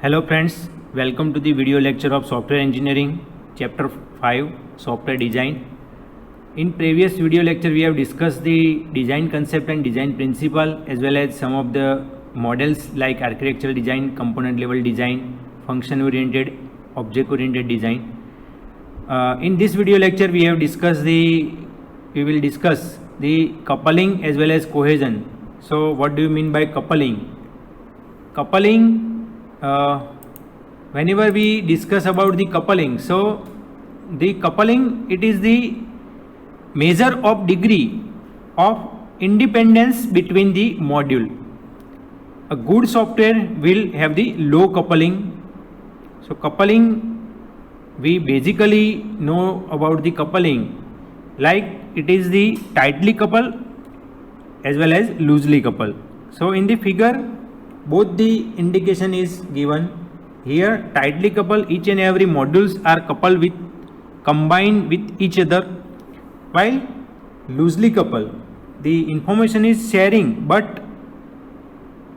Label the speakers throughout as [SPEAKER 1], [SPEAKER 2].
[SPEAKER 1] Hello friends, welcome to the video lecture of Software Engineering, Chapter 5, Software Design. In previous video lecture, we have discussed the design concept and design principle as well as some of the models like architectural design, component level design, function oriented, object oriented design. In this video lecture, we will discuss the coupling as well as cohesion. So what do you mean by coupling? Coupling, whenever we discuss about the coupling, so the coupling, it is the measure of degree of independence between the module. A good software will have the low coupling. So coupling, we basically know about the coupling like it is the tightly coupled as well as loosely coupled. So in the figure, both the indication is given. Here tightly coupled, each and every modules are combined with each other, while loosely coupled, the information is sharing, but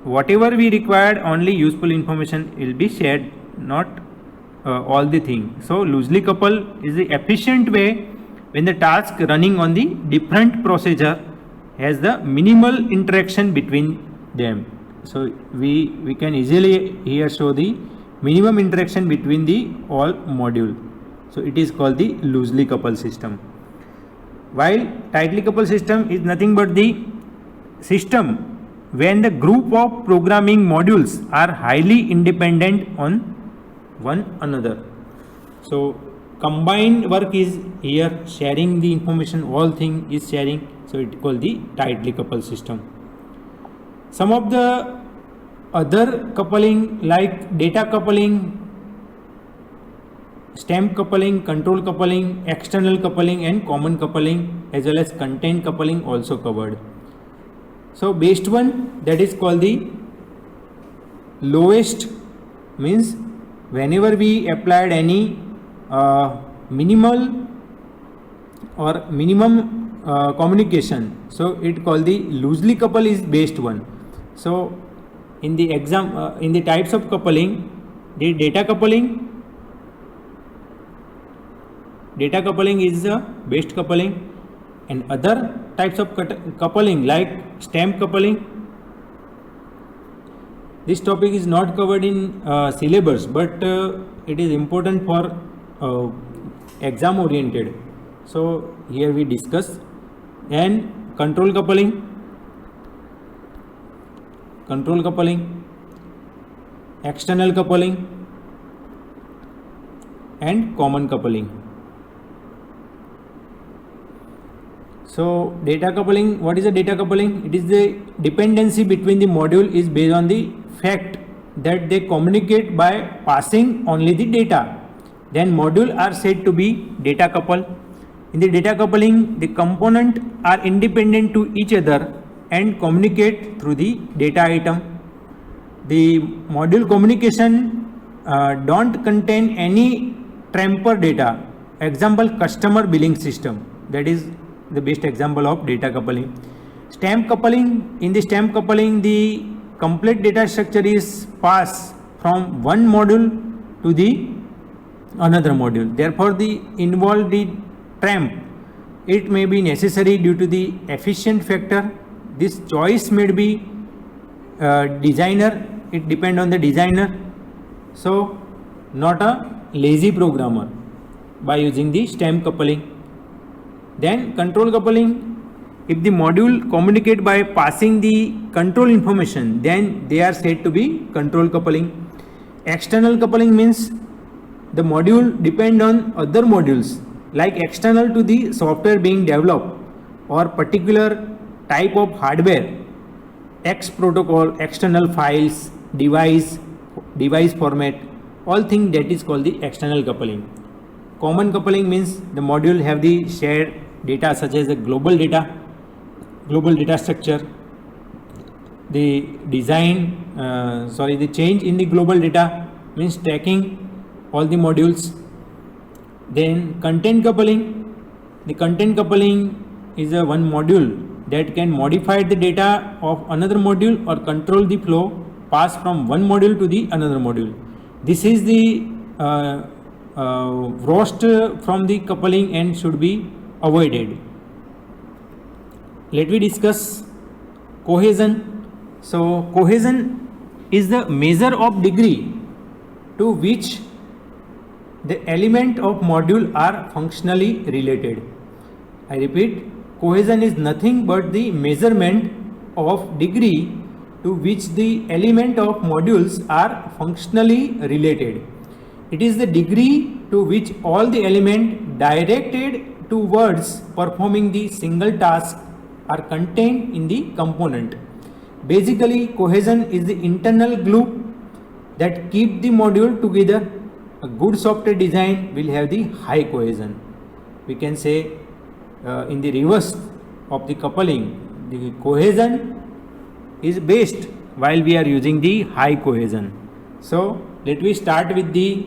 [SPEAKER 1] whatever we required, only useful information will be shared, not all the thing. So loosely coupled is the efficient way when the task running on the different processor has the minimal interaction between them. So we can easily here show the minimum interaction between the all module. So it is called the loosely coupled system. While tightly coupled system is nothing but the system when the group of programming modules are highly independent on one another. So combined work is here sharing the information, all thing is sharing. So it is called the tightly coupled system. Some of the other coupling like data coupling, stamp coupling, control coupling, external coupling and common coupling as well as content coupling also covered. So best one, that is called the lowest, means whenever we applied any minimal or minimum communication, so it called the loosely coupled is best one. So in the in the types of coupling, the data coupling is the best coupling, and other types of coupling like stamp coupling. This topic is not covered in syllabus, but it is important for exam oriented. So here we discuss. And control coupling, external coupling and common coupling. So data coupling, what is a data coupling? It is the dependency between the module is based on the fact that they communicate by passing only the data. Then module are said to be data coupled. In the data coupling, the component are independent to each other and communicate through the data item. The module communication don't contain any transfer data. Example, customer billing system. That is the best example of data coupling. Stamp coupling, in the stamp coupling, the complete data structure is passed from one module to the another module. Therefore, the involved the tramp, it may be necessary due to the efficient factor. This choice may be designer, it depend on the designer. So not a lazy programmer by using the stamp coupling. Then control coupling, if the module communicate by passing the control information, then they are said to be control coupling. External coupling means the module depend on other modules, like external to the software being developed or particular type of hardware, X protocol, external files, device format, all things that is called the external coupling. Common coupling means the module have the shared data such as the global data structure, the the change in the global data means tracking all the modules. Then content coupling, the content coupling is a one module that can modify the data of another module or control the flow passed from one module to the another module. This is the worst from the coupling and should be avoided. Let me discuss cohesion. So cohesion is the measure of degree to which the element of module are functionally related. I repeat, cohesion is nothing but the measurement of degree to which the element of modules are functionally related. It is the degree to which all the elements directed towards performing the single task are contained in the component. Basically, cohesion is the internal glue that keep the module together. A good software design will have the high cohesion. We can say in the reverse of the coupling, the cohesion is best while we are using the high cohesion. So let me start with the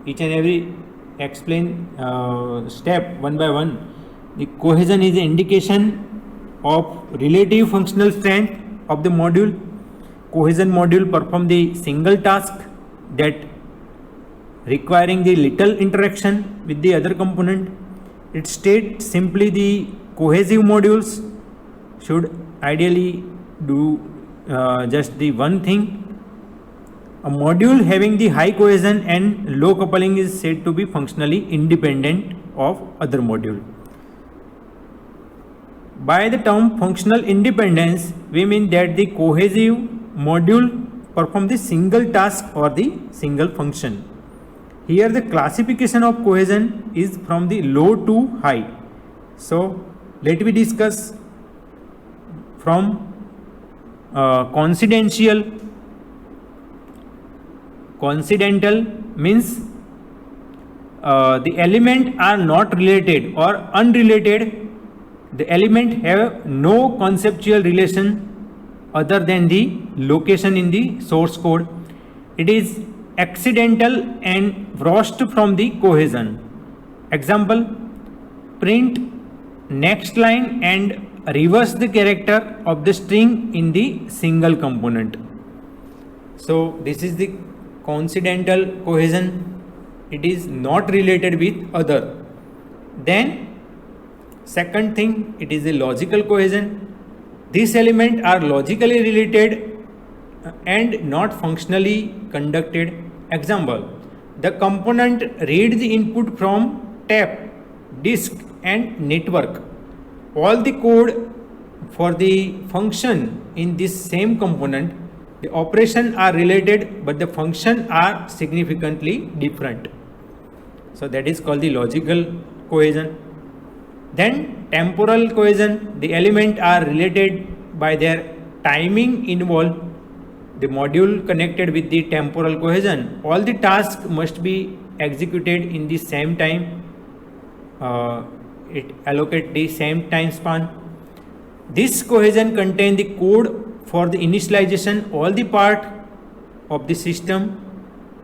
[SPEAKER 1] each and every explain step one by one. The cohesion is an indication of relative functional strength of the module. Cohesion module perform the single task that requiring the little interaction with the other component. It states simply the cohesive modules should ideally do just the one thing. A module having the high cohesion and low coupling is said to be functionally independent of other module. By the term functional independence, we mean that the cohesive module perform the single task or the single function. Here the classification of cohesion is from the low to high. So let me discuss from coincidental means the element are not related or unrelated. The element have no conceptual relation other than the location in the source code. It is accidental and wronged from the cohesion. Example, print next line and reverse the character of the string in the single component. So this is the coincidental cohesion. It is not related with other. Then second thing, it is the logical cohesion. These elements are logically related and not functionally conducted. Example, the component read the input from tap, disk and network. All the code for the function in this same component, the operation are related but the function are significantly different. So that is called the logical cohesion. Then temporal cohesion, the elements are related by their timing involved. The module connected with the temporal cohesion, all the tasks must be executed in the same time. It allocate the same time span. This cohesion contain the code for the initialization all the part of the system.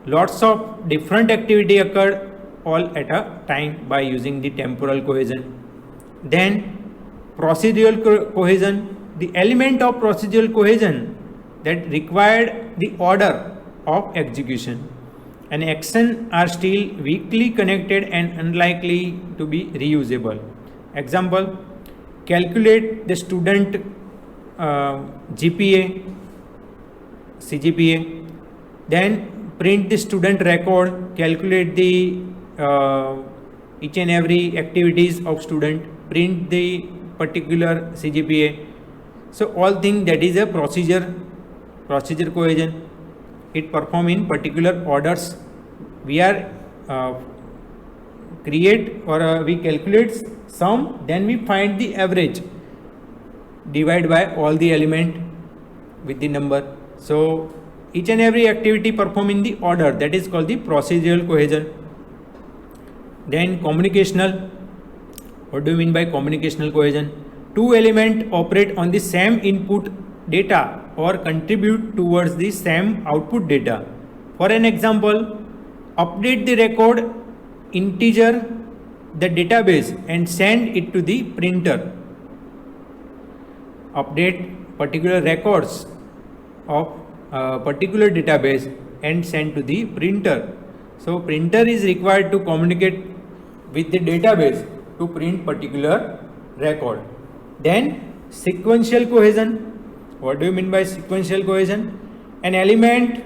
[SPEAKER 1] Lots of different activity occurred all at a time by using the temporal cohesion. Then procedural cohesion, the element of procedural cohesion that required the order of execution. An action are still weakly connected and unlikely to be reusable. Example, calculate the student GPA, CGPA, then print the student record, calculate the each and every activities of student, print the particular CGPA. So all thing that is a procedure cohesion. It perform in particular orders. We are create or we calculate sum, then we find the average, divide by all the element with the number. So each and every activity perform in the order, that is called the procedural cohesion. Then communicational, what do you mean by communicational cohesion? Two elements operate on the same input data or contribute towards the same output data. For an example, update the record integer the database and send it to the printer. Update particular records of a particular database and sent to the printer. So printer is required to communicate with the database to print particular record. Then sequential cohesion. What do you mean by sequential cohesion? An element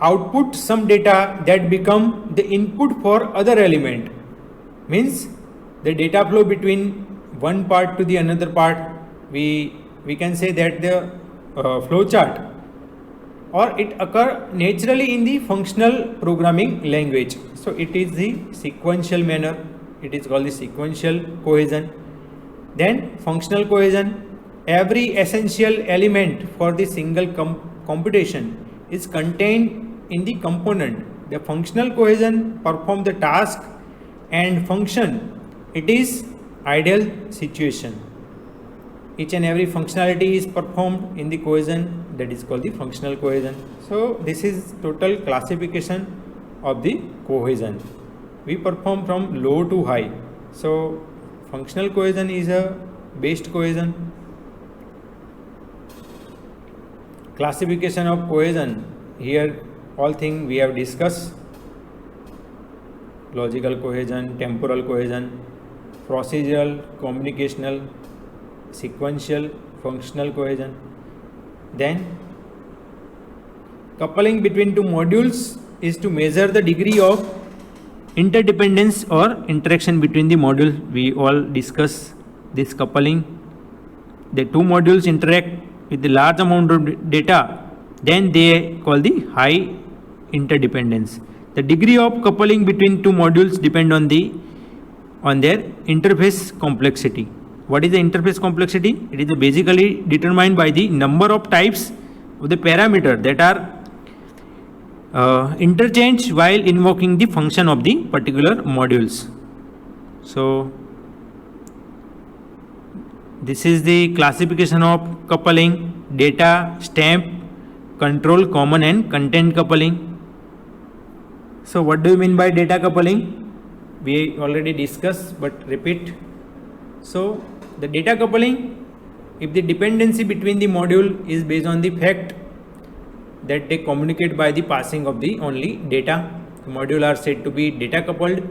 [SPEAKER 1] output some data that become the input for other element. Means the data flow between one part to the another part. We can say that the flow chart, or it occur naturally in the functional programming language. So it is the sequential manner. It is called the sequential cohesion. Then functional cohesion. Every essential element for the single computation is contained in the component. The functional cohesion perform the task and function. It is ideal situation. Each and every functionality is performed in the cohesion, that is called the functional cohesion. So this is total classification of the cohesion. We perform from low to high. So functional cohesion is a based cohesion. Classification of cohesion. Here all things we have discussed: logical cohesion, temporal cohesion, procedural, communicational, sequential, functional cohesion. Then coupling between two modules is to measure the degree of interdependence or interaction between the modules. We all discuss this coupling. The two modules interact with the large amount of data, then they call the high interdependence. The degree of coupling between two modules depend on their interface complexity. What is the interface complexity? It is basically determined by the number of types of the parameter that are interchanged while invoking the function of the particular modules. So this is the classification of coupling: data, stamp, control, common and content coupling. So what do you mean by data coupling? We already discussed, but repeat. So the data coupling, if the dependency between the module is based on the fact that they communicate by the passing of the only data, the module are said to be data coupled.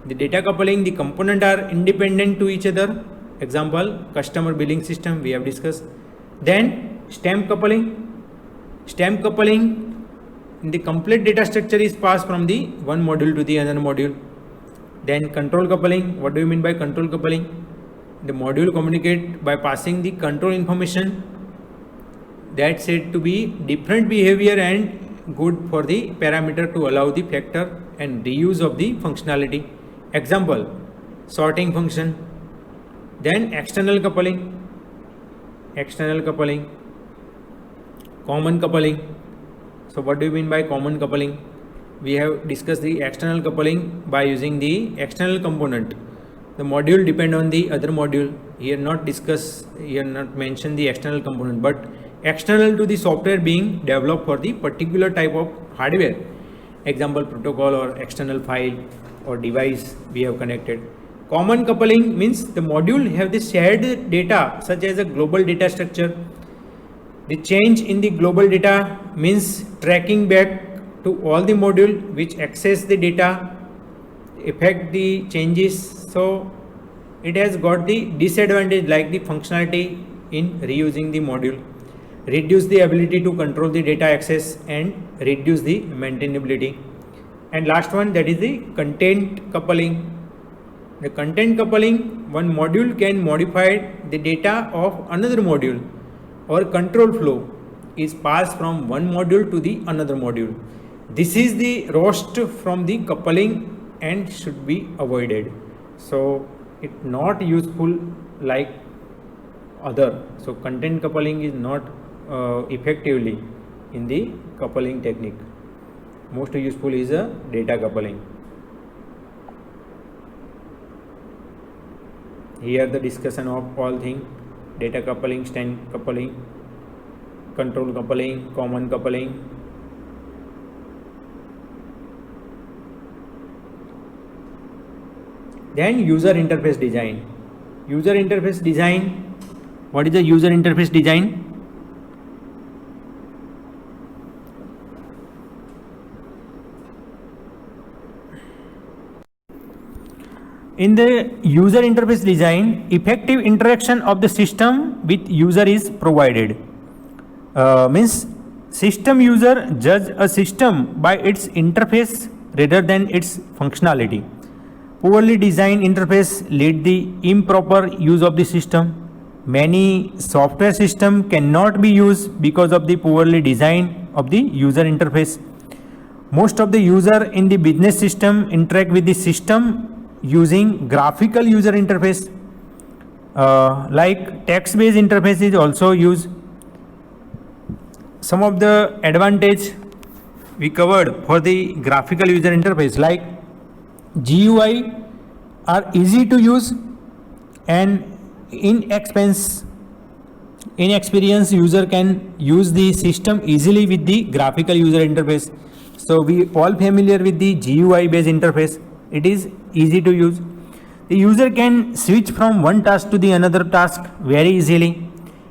[SPEAKER 1] The data coupling, the component are independent to each other. Example, customer billing system we have discussed. Then stamp coupling. Stamp coupling, the complete data structure is passed from the one module to the another module. Then control coupling. What do you mean by control coupling? The module communicate by passing the control information that said to be different behavior and good for the parameter to allow the factor and reuse of the functionality. Example, sorting function. Then external coupling. External coupling. Common coupling. So what do you mean by common coupling? We have discussed the external coupling by using the external component. The module depend on the other module. Here not mention the external component, but external to the software being developed for the particular type of hardware. Example, protocol or external file or device we have connected. Common coupling means the module have the shared data such as a global data structure. The change in the global data means tracking back to all the module which access the data, affect the changes. So it has got the disadvantage like the functionality in reusing the module, reduce the ability to control the data access and reduce the maintainability. And last one, that is the content coupling. The content coupling, one module can modify the data of another module, or control flow is passed from one module to the another module. This is the roast from the coupling and should be avoided. So it's not useful like other. So content coupling is not effectively in the coupling technique. Most useful is a data coupling. Here the discussion of all things: data coupling, stamp coupling, control coupling, common coupling. Then user interface design. User interface design. What is the user interface design? In the user interface design, effective interaction of the system with user is provided. Means system user judge a system by its interface rather than its functionality. Poorly designed interface lead the improper use of the system. Many software system cannot be used because of the poorly design of the user interface. Most of the user in the business system interact with the system using graphical user interface. Like text-based interface is also used. Some of the advantage we covered for the graphical user interface, like GUI are easy to use and inexperienced user can use the system easily with the graphical user interface. So we all familiar with the GUI based interface. It is easy to use. The user can switch from one task to the another task very easily.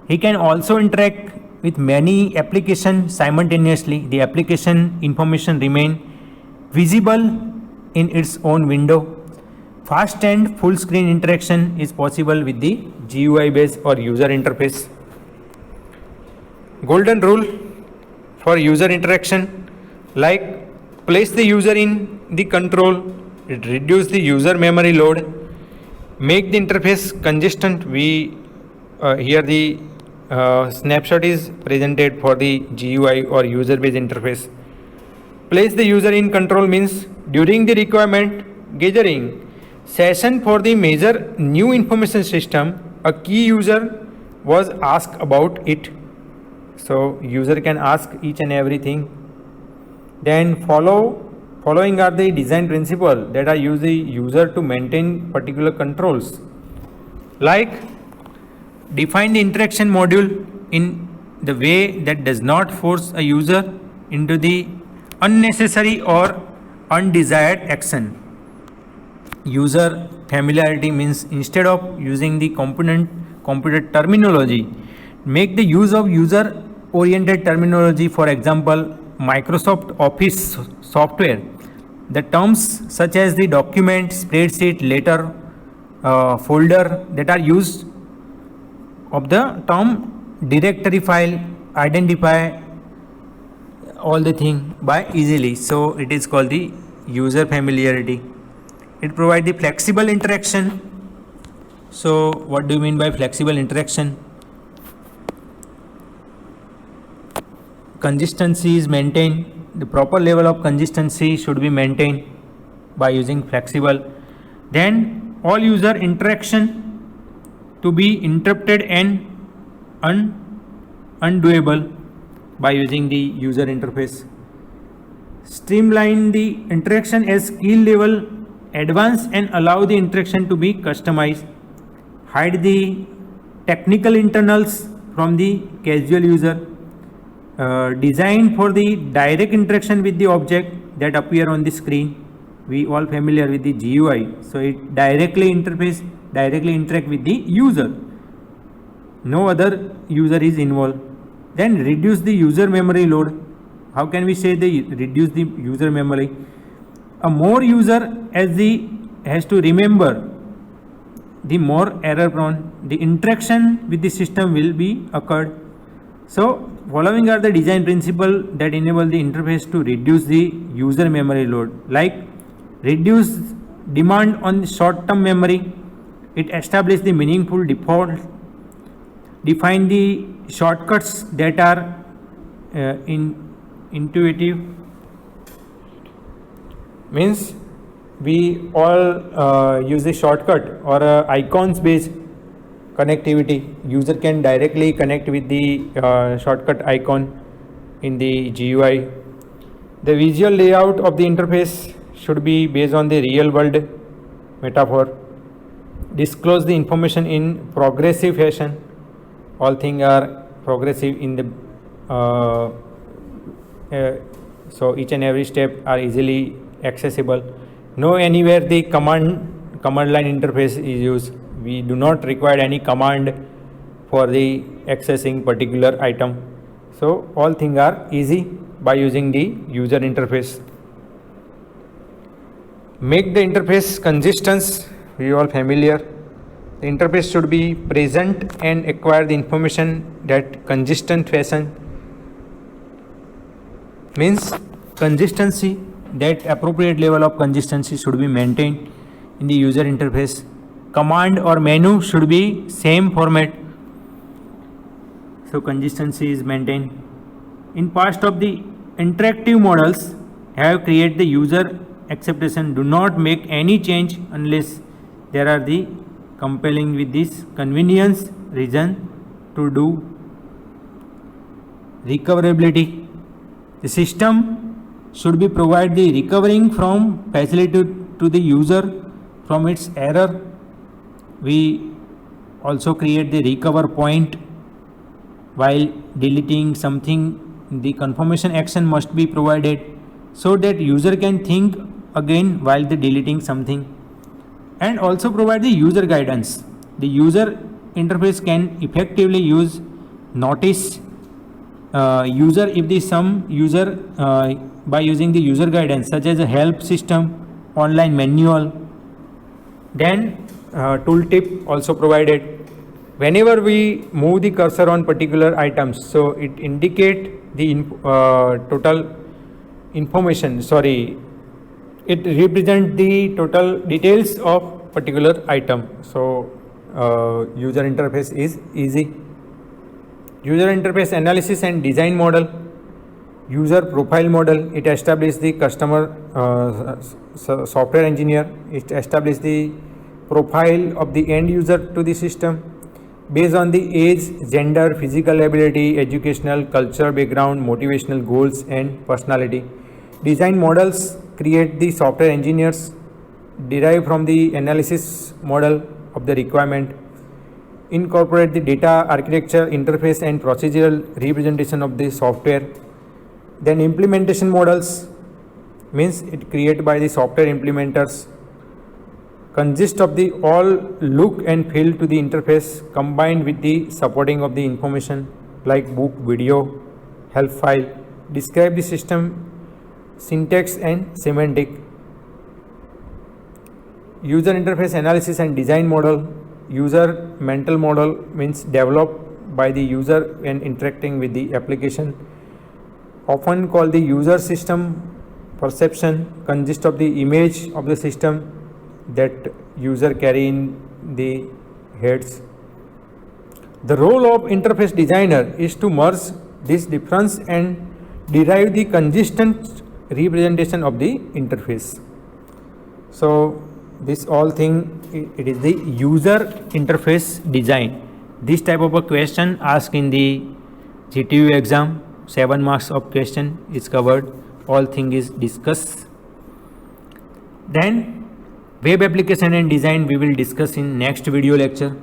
[SPEAKER 1] He can also interact with many applications simultaneously. The application information remain visible in its own window. Fast and full screen interaction is possible with the GUI based or user interface. Golden rule for user interaction, like place the user in the control, it reduce the user memory load, make the interface consistent. We here the snapshot is presented for the GUI or user based interface. Place the user in control means during the requirement gathering session for the major new information system, a key user was asked about it. So user can ask each and everything. Then following are the design principles that are used the user to maintain particular controls. Like define the interaction module in the way that does not force a user into the unnecessary or undesired action. User familiarity means instead of using the computer terminology, make the use of user oriented terminology. For example, Microsoft Office software, the terms such as the document, spreadsheet, letter, folder that are used of the term directory file identify all the thing by easily. So it is called the user familiarity. It provides the flexible interaction. So what do you mean by flexible interaction? Consistency is maintained. The proper level of consistency should be maintained by using flexible. Then all user interaction to be interrupted and undoable by using the user interface. Streamline the interaction as skill level advance and allow the interaction to be customized. Hide the technical internals from the casual user. Design for the direct interaction with the object that appear on the screen. We all familiar with the GUI, so it directly interact with the user. No other user is involved. Then reduce the user memory load. How can we say the reduce the user memory? A more user has to remember, the more error prone the interaction with the system will be occurred. So following are the design principles that enable the interface to reduce the user memory load, like reduce demand on short-term memory. It establishes the meaningful default. Define the shortcuts that are intuitive. Means we all use a shortcut or icons based connectivity. User can directly connect with the shortcut icon in the GUI. The visual layout of the interface should be based on the real world metaphor. Disclose the information in progressive fashion. All things are progressive in the so each and every step are easily accessible. Know anywhere the command line interface is used. We do not require any command for the accessing particular item. So all things are easy by using the user interface. Make the interface consistent we all familiar. The interface should be present and acquire the information that consistent fashion. Means consistency, that appropriate level of consistency should be maintained in the user interface. Command or menu should be same format, so consistency is maintained. In past of the interactive models have created the user acceptation, do not make any change unless there are the compelling with this convenience reason to do. Recoverability, the system should be provide the recovering from facility to the user from its error. We also create the recover point. While deleting something, the confirmation action must be provided so that user can think again while the deleting something. And also provide the user guidance. The user interface can effectively use notice user if the some user by using the user guidance such as a help system, online manual. Then tooltip also provided. Whenever we move the cursor on particular items, so it indicate the total information, it represent the total details of particular item. So user interface is easy. User interface analysis and design model. User profile model, it establishes the customer software engineer, it establishes the profile of the end user to the system based on the age, gender, physical ability, educational, culture, background, motivational goals and personality. Design models create the software engineers derive from the analysis model of the requirement, incorporate the data architecture, interface and procedural representation of the software. Then implementation models means it created by the software implementers, consist of the all look and feel to the interface combined with the supporting of the information like book, video, help file, describe the system syntax and semantic. User interface analysis and design model. User mental model means developed by the user when interacting with the application, often called the user system perception, consists of the image of the system that user carry in the heads. The role of interface designer is to merge this difference and derive the consistent representation of the interface. So this all thing, it is the user interface design. This type of a question asked in the GTU exam, 7 marks of question is covered, all thing is discussed. Then web application and design we will discuss in next video lecture.